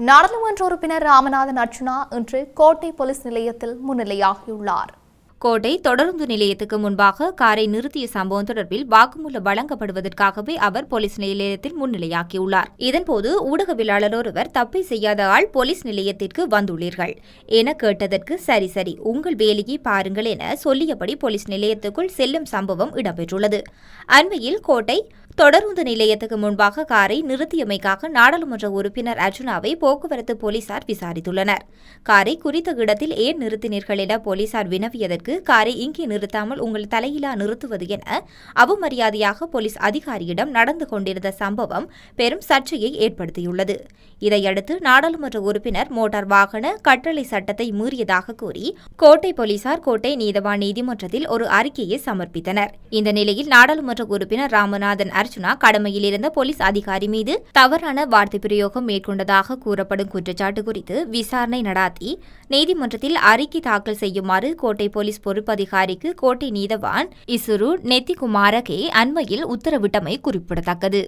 நாடாளுமன்ற உறுப்பினர் ராமநாதன் அர்ச்சுனா இன்று கோட்டை போலீஸ் நிலையத்தில் முன்னிலையாகியுள்ளார். கோட்டை தொடருந்து நிலையத்துக்கு முன்பாக காரை நிறுத்திய சம்பவம் தொடர்பில் வாக்குமூலம் வழங்கப்படுவதற்காகவே அவர் போலீஸ் நிலையத்தில் முன்னிலையாகியுள்ளார். இதன்போது ஊடகவியலாளர் ஒருவர் தப்பை செய்யாத ஆள் போலீஸ் நிலையத்திற்கு வந்துள்ளீர்கள் என கேட்டதற்கு சரி உங்கள் வேலையை பாருங்கள் என சொல்லியபடி போலீஸ் நிலையத்துக்குள் செல்லும் சம்பவம் இடம்பெற்றுள்ளது. அண்மையில் கோட்டை தொடருந்து நிலையத்துக்கு முன்பாக காரை நிறுத்தியமைக்காக நாடாளுமன்ற உறுப்பினர் அர்ச்சுனாவை போக்குவரத்து போலீசார் விசாரித்துள்ளனர். காரை குறித்த இடத்தில் ஏன் நிறுத்தினீர்கள் என போலீசார் வினவியதற்கு காரை இங்கே நிறுத்தாமல் உங்கள் தலையிலா நிறுத்துவது என அவமரியாதையாக போலீஸ் அதிகாரியிடம் நடந்து கொண்டிருந்த சம்பவம் பெரும் சர்ச்சையை ஏற்படுத்தியுள்ளது. இதையடுத்து நாடாளுமன்ற உறுப்பினர் மோட்டார் வாகன கட்டளை சட்டத்தை மீறியதாக கூறி கோட்டை போலீசார் கோட்டை நீதவான் நீதிமன்றத்தில் ஒரு அறிக்கையை சமர்ப்பித்தனர். இந்த நிலையில் நாடாளுமன்ற உறுப்பினர் ராமநாதன் அர்ச்சுனா கடமையில் இருந்த போலீஸ் அதிகாரி மீது தவறான வார்த்தை பிரயோகம் மேற்கொண்டதாக கூறப்படும் குற்றச்சாட்டு குறித்து விசாரணை நடாத்தி நீதிமன்றத்தில் அறிக்கை தாக்கல் செய்யுமாறு கோட்டை போலீஸ் பொறுப்பதிகாரிக்கு கோட்டை நீதவான் இசுரு நெத்திகுமாரகே அண்மையில் உத்தரவிட்டமை குறிப்பிடத்தக்கது.